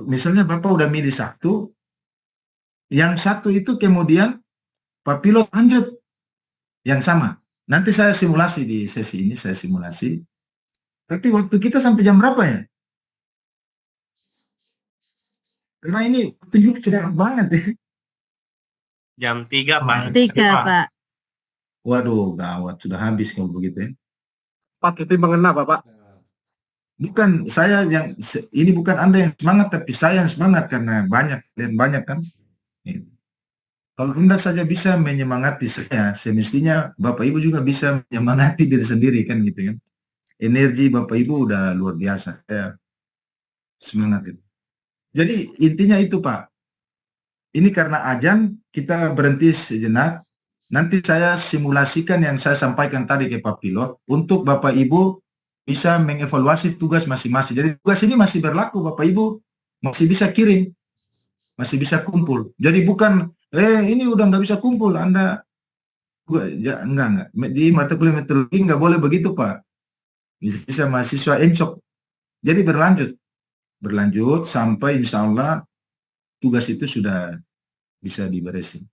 misalnya Bapak udah milih satu, yang satu itu kemudian Pak Pilot lanjut yang sama. Nanti saya simulasi di sesi ini, saya simulasi. Tapi waktu kita sampai jam berapa ya? Karena ini waktunya sudah banget ya. Jam 3, Pak. 3, Pak. Waduh, gawat. Sudah habis kalau begitu ya. Pak Diti mengena Bapak. Bukan saya yang, ini bukan Anda yang semangat, tapi saya yang semangat karena banyak dan banyak kan. Kalau Anda saja bisa menyemangati saya, semestinya Bapak Ibu juga bisa menyemangati diri sendiri kan gitu kan. Energi Bapak Ibu udah luar biasa. Saya semangat itu. Jadi intinya itu Pak. Ini karena ajan kita berhenti sejenak. Nanti saya simulasikan yang saya sampaikan tadi ke Pak Pilot untuk Bapak Ibu bisa mengevaluasi tugas masing-masing. Jadi tugas ini masih berlaku Bapak Ibu, masih bisa kirim, masih bisa kumpul. Jadi bukan ini udah nggak bisa kumpul, Anda enggak. Di mata kuliah metodologi nggak boleh begitu Pak. Bisa mahasiswa encok. Jadi berlanjut sampai insya Allah tugas itu sudah bisa diberesin.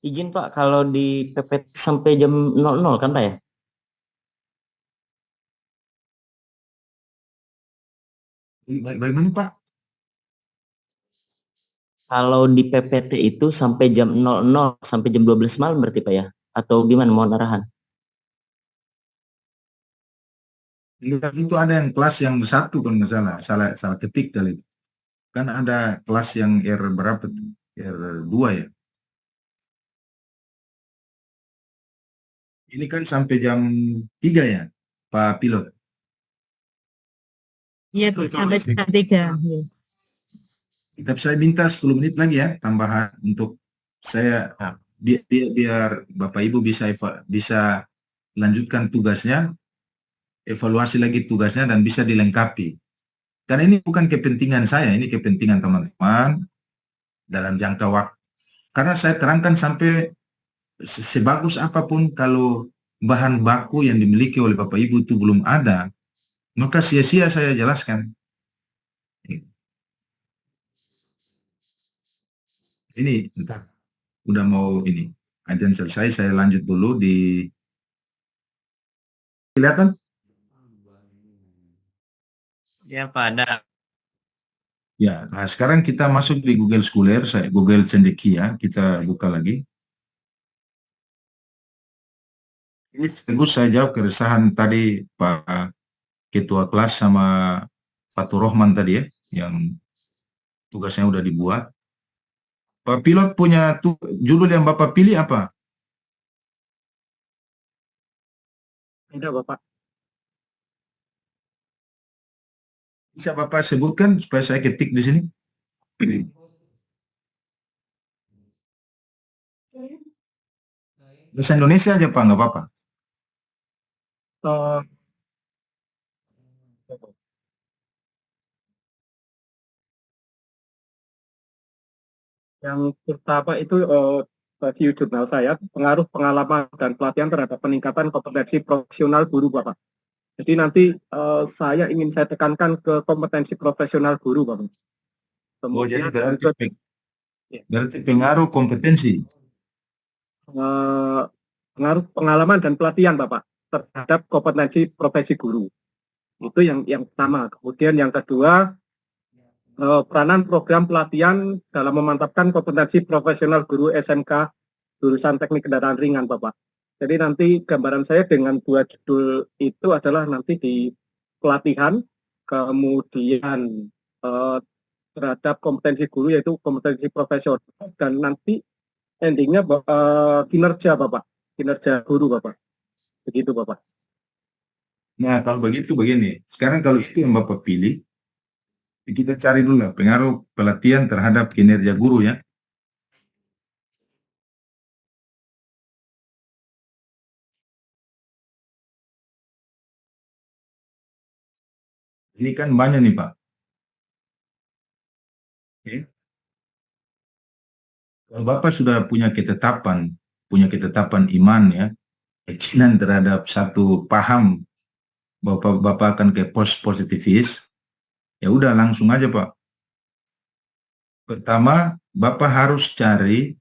Izin Pak, kalau di PPT sampai jam 00 kan Pak ya? Bagaimana Pak? Kalau di PPT itu sampai jam 00 sampai jam 12 malam berarti Pak ya? Atau gimana, mohon arahan? Itu ada yang kelas yang satu kalau nggak salah ketik kali itu. Kan ada kelas yang R berapa tuh? R2 ya. Ini kan sampai jam 3 ya, Pak Pilot. Iya, Bu, sampai jam 3. Tapi saya minta 10 menit lagi ya, tambahan untuk saya biar Bapak Ibu bisa lanjutkan tugasnya, evaluasi lagi tugasnya dan bisa dilengkapi. Karena ini bukan kepentingan saya, ini kepentingan teman-teman dalam jangka waktu. Karena saya terangkan sampai sebagus apapun kalau bahan baku yang dimiliki oleh Bapak Ibu itu belum ada, maka sia-sia saya jelaskan. Ini entah udah mau ini ajan selesai, saya lanjut dulu di kelihatan Ya, Pak, ada. ya. Nah sekarang kita masuk di Google Scholar, saya Google Cendekia, kita buka lagi. Ini sekaligus saya jawab keresahan tadi Pak Ketua kelas sama Fatur Rohman tadi ya, yang tugasnya udah dibuat. Pak Pilot punya judul yang Bapak pilih apa? Tidak Bapak. Bisa Bapak sebutkan supaya saya ketik di sini? Bahasa Indonesia aja Pak, nggak apa-apa. Eh, yang pertama itu review jurnal saya, pengaruh pengalaman dan pelatihan terhadap peningkatan kompetensi profesional guru Bapak. Jadi nanti saya ingin saya tekankan ke kompetensi profesional guru Bapak. Jadi Kemudian berarti pengaruh kompetensi. pengaruh pengalaman dan pelatihan Bapak terhadap kompetensi profesi guru. Itu yang pertama. Kemudian yang kedua, peranan program pelatihan dalam memantapkan kompetensi profesional guru SMK jurusan teknik kendaraan ringan Bapak. Jadi nanti gambaran saya dengan dua judul itu adalah nanti di pelatihan, kemudian terhadap kompetensi guru yaitu kompetensi profesional, dan nanti endingnya kinerja Bapak, kinerja guru Bapak. Begitu Bapak. Nah kalau begitu begini, sekarang kalau itu yang Bapak pilih, kita cari dulu lah pengaruh pelatihan terhadap kinerja guru ya. Ini kan banyak nih Pak. Oke. Kalau Bapak sudah punya ketetapan iman ya, keyakinan terhadap satu paham Bapak akan ke positivis, ya udah langsung aja Pak. Pertama, Bapak harus cari,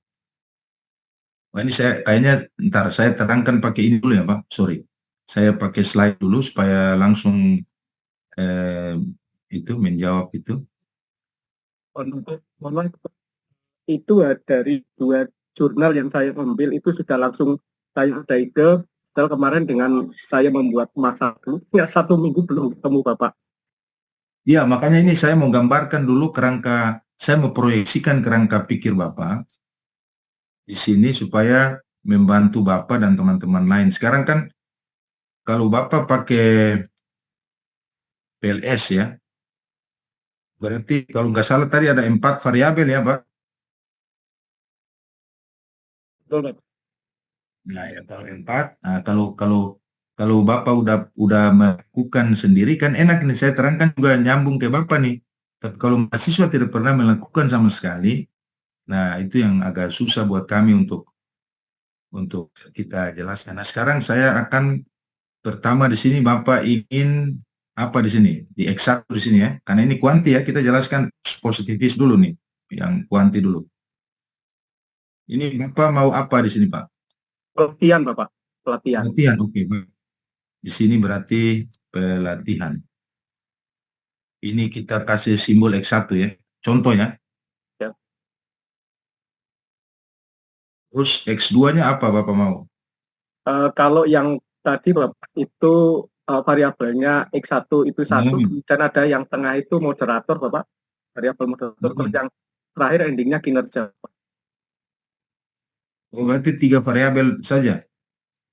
ini saya kayaknya ntar saya terangkan pakai ini dulu ya Pak, sorry. Saya pakai slide dulu supaya langsung itu menjawab itu. Itu dari 2 jurnal yang saya ambil itu sudah langsung saya ada ide. Padahal kemarin dengan saya membuat masa ya 1 minggu belum ketemu Bapak. Ya, makanya ini saya mau gambarkan dulu kerangka, saya mau proyeksikan kerangka pikir Bapak di sini supaya membantu Bapak dan teman-teman lain. Sekarang kan kalau Bapak pakai PLS ya, berarti kalau nggak salah tadi ada 4 variabel ya Pak. Betul, Pak. Nah, ya kalau 4, nah kalau Bapak udah melakukan sendiri kan enak nih, saya terangkan juga nyambung ke Bapak nih. Tapi kalau mahasiswa tidak pernah melakukan sama sekali, nah itu yang agak susah buat kami untuk kita jelaskan. Nah, sekarang saya akan pertama di sini Bapak ingin apa di sini? Di X1 di sini ya. Karena ini kuanti ya, kita jelaskan positivis dulu nih, yang kuanti dulu. Ini Bapak mau apa di sini, Pak? Pelatihan, Bapak. Pelatihan. Pelatihan, oke, Pak. Di sini berarti pelatihan. Ini kita kasih simbol X1 ya. Contoh ya. Ya. Terus X2-nya apa Bapak mau? Kalau yang tadi Bapak itu variabelnya X1 itu 1, dan ada yang tengah itu moderator Bapak. Variabel moderator. Terus yang terakhir endingnya kinerja. Oh, berarti 3 variabel saja?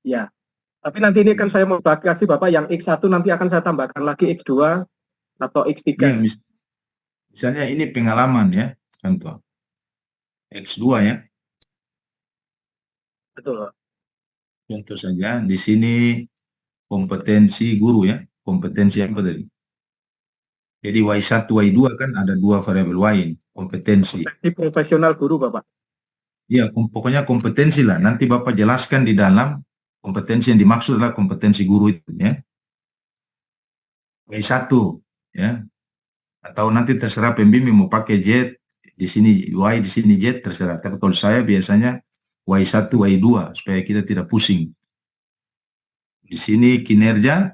Ya. Tapi nanti ini kan saya mau kasih Bapak yang X1 nanti akan saya tambahkan lagi X2 atau X3. Ya, misalnya ini pengalaman ya, contoh. X2 ya. Betul, Pak. Contoh saja, di sini kompetensi guru ya. Kompetensi apa tadi? Jadi Y1, Y2 kan ada 2 variabel Y, kompetensi. Kompetensi profesional guru, Bapak. Ya, pokoknya kompetensi lah. Nanti Bapak jelaskan di dalam kompetensi yang dimaksud adalah kompetensi guru itu ya. Y1 ya. Atau nanti terserah pembimbing mau pakai Z, di sini Y, di sini Z, terserah. Tapi kalau saya biasanya Y1, Y2 supaya kita tidak pusing. Di sini kinerja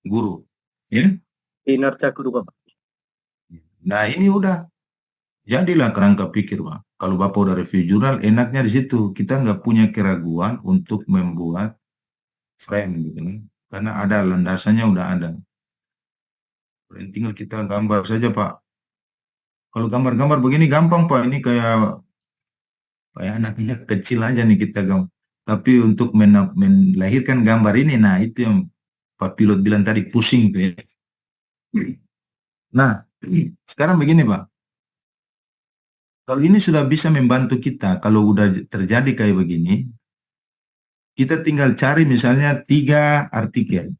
guru ya. Kinerja guru, Bapak. Nah, ini udah jadilah kerangka pikir, Pak. Kalau Bapak udah review jurnal, enaknya di situ. Kita nggak punya keraguan untuk membuat frame gitu kan. Karena ada landasannya udah ada. Tinggal kita gambar saja, Pak. Kalau gambar-gambar begini gampang, Pak. Ini kayak anaknya kecil aja nih kita gambar. Tapi untuk melahirkan gambar ini, nah itu yang Pak Pilot bilang tadi, pusing tuh ya. Nah, sekarang begini, Pak. Kalau ini sudah bisa membantu kita, kalau udah terjadi kayak begini, kita tinggal cari misalnya 3 artikel.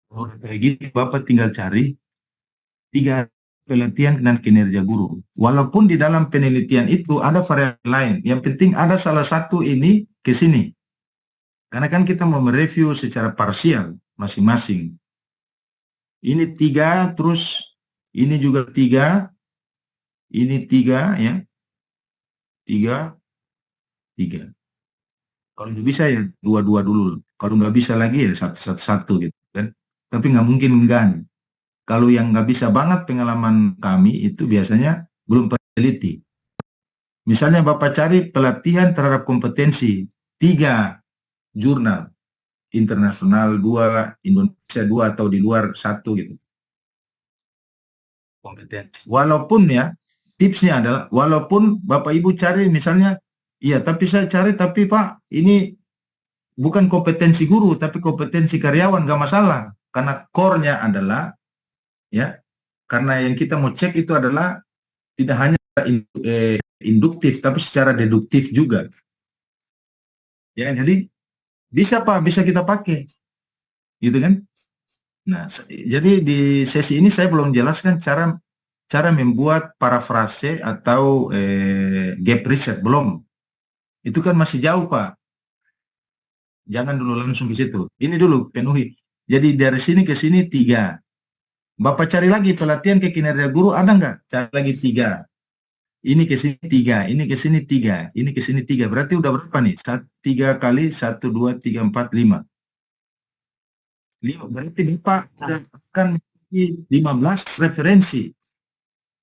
Oh, kayak gini, Bapak tinggal cari 3 penelitian dan kinerja guru. Walaupun di dalam penelitian itu ada variabel lain, yang penting ada salah satu ini ke sini. Karena kan kita mau mereview secara parsial masing-masing. Ini 3, terus ini juga 3, ini 3 ya, 3. Kalau nggak bisa ya 2 dulu. Kalau nggak bisa lagi ya 1 gitu kan. Tapi nggak mungkin enggak. Kalau yang nggak bisa banget pengalaman kami itu biasanya belum peneliti. Misalnya Bapak cari pelatihan terhadap kompetensi 3 jurnal. Internasional 2, Indonesia 2, atau di luar 1 gitu. Kompetensi. Walaupun ya, tipsnya adalah, walaupun Bapak Ibu cari misalnya, iya tapi saya cari tapi Pak, ini bukan kompetensi guru, tapi kompetensi karyawan, gak masalah. Karena core-nya adalah, ya, karena yang kita mau cek itu adalah tidak hanya induktif, tapi secara deduktif juga. Ya, jadi Bisa Pak, bisa kita pakai. Gitu kan? Nah, jadi di sesi ini saya belum jelaskan cara membuat parafrase atau gap reset, belum. Itu kan masih jauh Pak. Jangan dulu langsung ke situ. Ini dulu penuhi. Jadi dari sini ke sini 3. Bapak cari lagi pelatihan ke kinerja guru, ada nggak? Cari lagi 3. Ini ke sini 3, ini ke sini 3, ini ke sini 3. Berarti udah berapa nih? 3 kali 1, 2, 3, 4, 5. 5. Berarti Bapak sudah akan memiliki 15 referensi.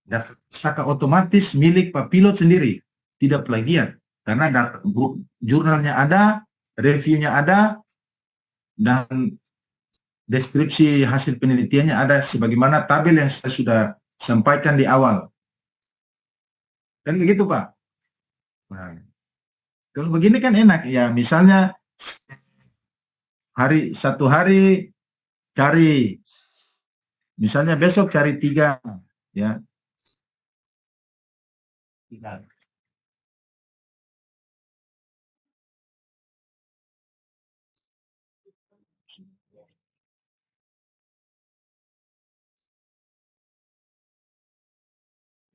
Daftar pustaka otomatis milik Pak Pilot sendiri. Tidak plagiat. Karena jurnalnya ada, reviewnya ada, dan deskripsi hasil penelitiannya ada sebagaimana tabel yang saya sudah sampaikan di awal. Kan begitu Pak? Nah, kalau begini kan enak ya, misalnya satu hari cari, misalnya besok cari 3, ya.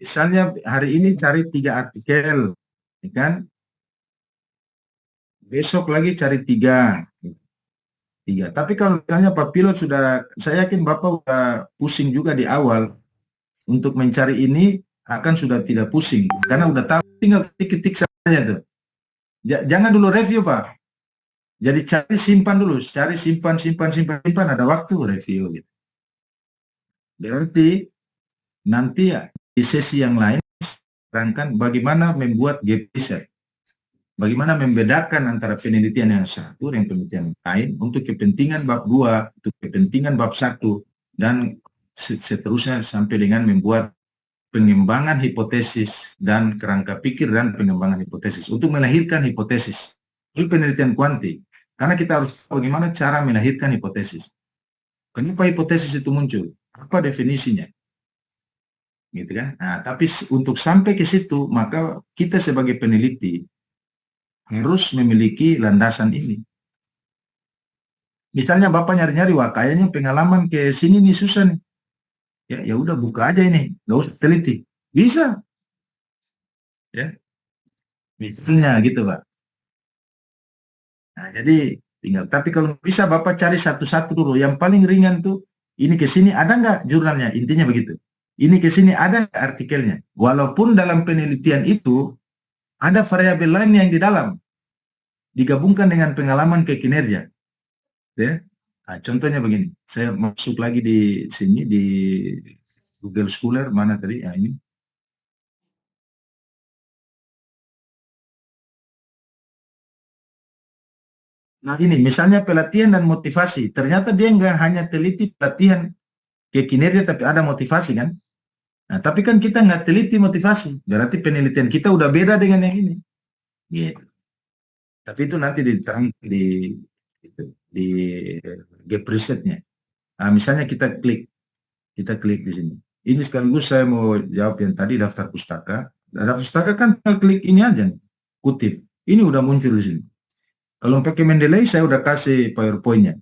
Misalnya hari ini cari 3 artikel, ya kan? Besok lagi cari 3. Tapi kalau misalnya Pak Pilot sudah, saya yakin Bapak sudah pusing juga di awal untuk mencari ini, akan sudah tidak pusing karena udah tahu, tinggal ketik-ketik saja tuh. Jangan dulu review Pak. Jadi cari simpan dulu, cari simpan, ada waktu review gitu. Berarti nanti ya di sesi yang lain terangkan bagaimana membuat gap reset. Bagaimana membedakan antara penelitian yang satu dan penelitian yang lain untuk kepentingan bab 2, untuk kepentingan bab 1, dan seterusnya sampai dengan membuat pengembangan hipotesis dan kerangka pikir dan pengembangan hipotesis untuk melahirkan hipotesis. Itu penelitian kuanti. Karena kita harus tahu bagaimana cara melahirkan hipotesis. Kenapa hipotesis itu muncul? Apa definisinya? Gitu kan? Nah, tapi untuk sampai ke situ, maka kita sebagai peneliti harus memiliki landasan ini. Misalnya Bapak nyari-nyari, wah kayaknya pengalaman ke sini nih susah nih. Ya udah buka aja ini, nggak usah teliti. Bisa. Ya. Misalnya gitu, Pak. Nah, jadi tinggal. Tapi kalau bisa Bapak cari satu-satu dulu. Yang paling ringan tuh, ini ke sini ada nggak jurnalnya? Intinya begitu. Ini ke sini ada nggak artikelnya? Walaupun dalam penelitian itu ada variabel lain yang di dalam digabungkan dengan pengalaman ke kinerja. Ya. Nah, contohnya begini, saya masuk lagi di sini di Google Scholar, mana tadi? Nah, ini. Nah ini, misalnya pelatihan dan motivasi. Ternyata dia nggak hanya teliti pelatihan ke kinerja, tapi ada motivasi kan? Nah, tapi kan kita nggak teliti motivasi. Berarti penelitian kita udah beda dengan yang ini. Gitu. Tapi itu nanti diterang di gap resetnya. Nah, misalnya kita klik di sini. Ini sekaligus saya mau jawab yang tadi daftar pustaka. Daftar pustaka kan klik ini aja nih, kutip. Ini udah muncul di sini. Kalau pakai Mendeley saya udah kasih PowerPoint-nya.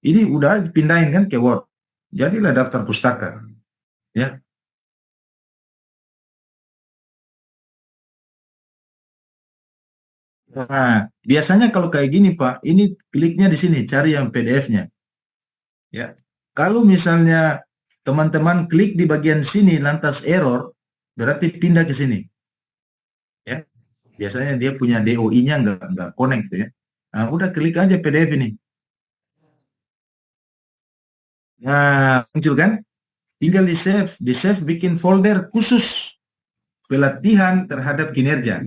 Ini udah dipindahin kan ke Word. Jadilah daftar pustaka. Ya. Nah, biasanya kalau kayak gini Pak, ini kliknya di sini, cari yang PDF-nya. Ya. Kalau misalnya teman-teman klik di bagian sini lantas error, berarti pindah ke sini. Ya. Biasanya dia punya DOI-nya nggak connect ya. Nah, udah klik aja PDF ini. Nah, muncul kan? Tinggal di save bikin folder khusus pelatihan terhadap kinerja.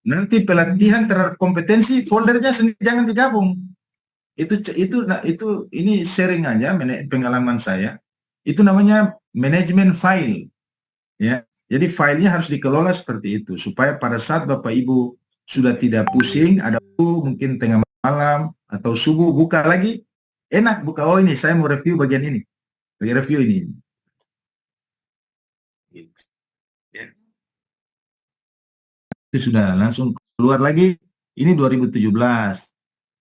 Nanti pelatihan terhadap kompetensi, foldernya sendiri jangan digabung. Ini sharing aja pengalaman saya. Itu namanya manajemen file. Ya. Jadi filenya harus dikelola seperti itu supaya pada saat Bapak Ibu sudah tidak pusing, ada mungkin tengah malam atau subuh buka lagi, enak buka, oh ini saya mau review bagian ini. Review ini. Ya. Itu sudah langsung keluar lagi, Ini 2017.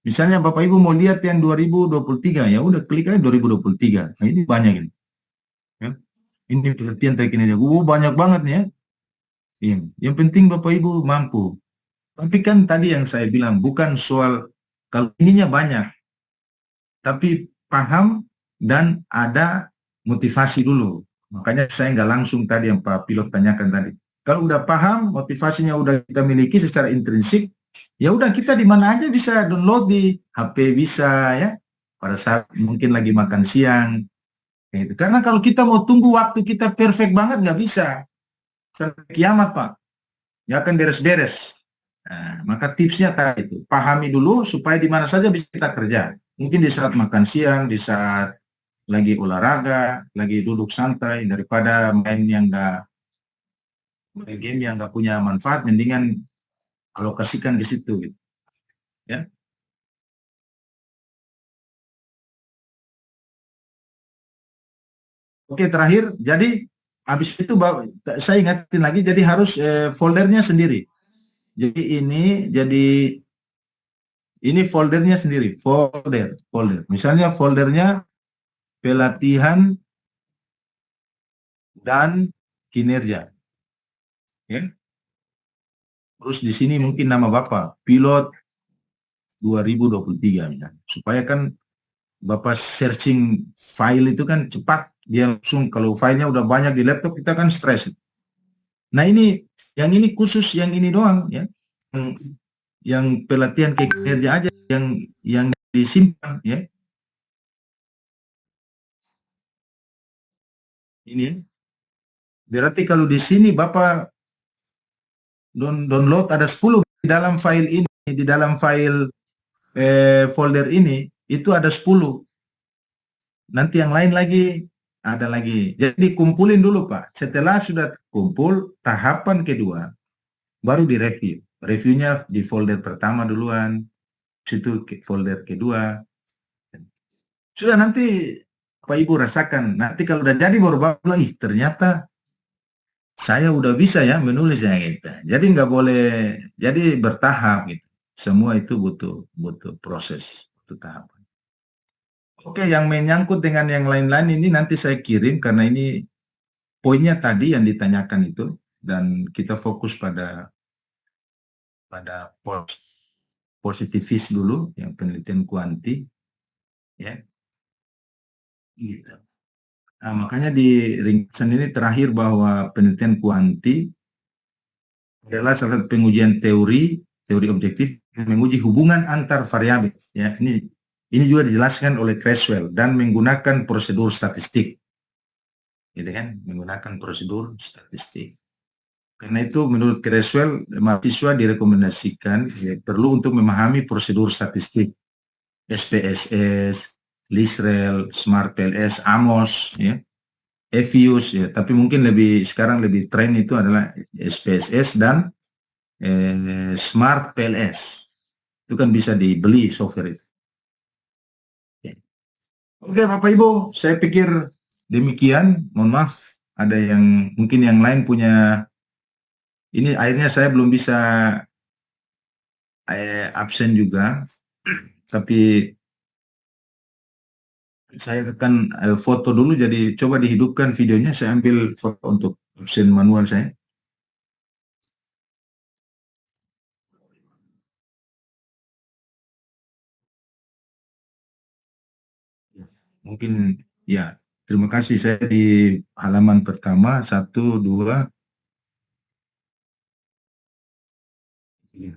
Misalnya Bapak Ibu mau lihat yang 2023, ya udah klik aja 2023. Nah, ini banyak ini. Ya. Ini penelitian terkini. Banyak banget nih ya. Yang penting Bapak Ibu mampu. Tapi kan tadi yang saya bilang bukan soal kalau ininya banyak, tapi paham dan ada motivasi dulu. Makanya saya nggak langsung tadi yang Pak Pilot tanyakan tadi. Kalau udah paham, motivasinya udah kita miliki secara intrinsik, ya udah kita di mana aja bisa download, di HP bisa ya. Pada saat mungkin lagi makan siang. Gitu. Karena kalau kita mau tunggu waktu kita perfect banget nggak bisa. Sampai kiamat Pak. Ya akan beres-beres. Nah, maka tipsnya tadi itu, pahami dulu supaya di mana saja bisa kita kerja. Mungkin di saat makan siang, di saat lagi olahraga, lagi duduk santai, daripada main game yang nggak punya manfaat, mendingan alokasikan di situ. Gitu. Ya. Oke, terakhir, jadi habis itu saya ingatin lagi, jadi harus foldernya sendiri. Jadi ini foldernya sendiri, folder. Misalnya foldernya pelatihan dan kinerja. Ya. Terus di sini mungkin nama Bapak, Pilot 2023 misalnya. Supaya kan Bapak searching file itu kan cepat, dia langsung kalau filenya udah banyak di laptop kita kan stres. Nah ini, yang ini khusus yang ini doang ya. Yang pelatihan kinerja aja yang disimpan ya. Ini ya. Berarti kalau di sini Bapak download ada 10 di dalam file ini, di dalam file folder ini itu ada 10. Nanti yang lain lagi ada lagi. Jadi kumpulin dulu Pak. Setelah sudah kumpul, tahapan kedua baru direview. Reviewnya di folder pertama duluan, situ folder kedua. Sudah nanti Pak Ibu rasakan. Nanti kalau udah jadi baru bilang, ih ternyata saya udah bisa ya menulis yang gitu. Jadi nggak boleh, jadi bertahap gitu. Semua itu butuh proses, butuh tahapan. Oke, yang menyangkut dengan yang lain-lain ini nanti saya kirim karena ini poinnya tadi yang ditanyakan itu, dan kita fokus pada positivis dulu, yang penelitian kuanti, ya. Gitu. Nah, makanya di ringkasan ini terakhir bahwa penelitian kuanti adalah salah satu pengujian teori objektif menguji hubungan antar variabel. Ya, ini juga dijelaskan oleh Creswell dan menggunakan prosedur statistik, gitu kan? Menggunakan prosedur statistik. Karena itu menurut Creswell, mahasiswa direkomendasikan perlu untuk memahami prosedur statistik, SPSS, Lisrel, Smart PLS, Amos, ya, Evius, ya. Tapi mungkin sekarang lebih tren itu adalah SPSS dan Smart PLS. Itu kan bisa dibeli software itu. Oke, Bapak Ibu, saya pikir demikian. Mohon maaf, ada yang mungkin yang lain punya. Ini akhirnya saya belum bisa absen juga, tapi saya akan foto dulu, jadi coba dihidupkan videonya, saya ambil foto untuk absen manual saya. Mungkin ya, terima kasih, saya di halaman pertama, 1, 2. Ya.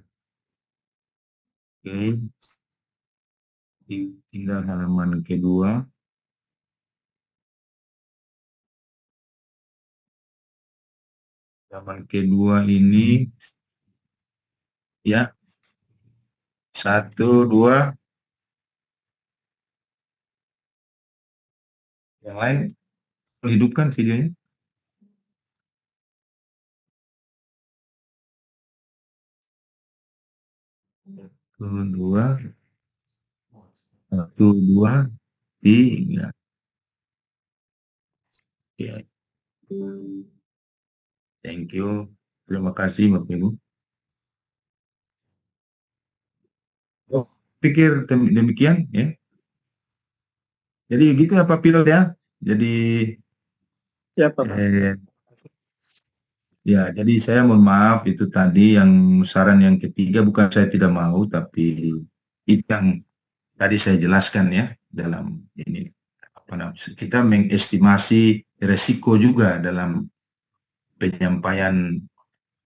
Oke, tinggal halaman kedua. Halaman kedua ini, ya, 1, 2. Yang lain, hidupkan videonya. Dua, 1, 2, 3. Ya, thank you. Terima kasih Bapak Ibu. pikir demikian ya. Jadi gitu ya Pak Pilot ya. Jadi Ya Bapak. ya, jadi saya mohon maaf itu tadi yang saran yang ketiga, bukan saya tidak mau, tapi itu yang tadi saya jelaskan ya dalam ini, apa namanya, kita mengestimasi resiko juga dalam penyampaian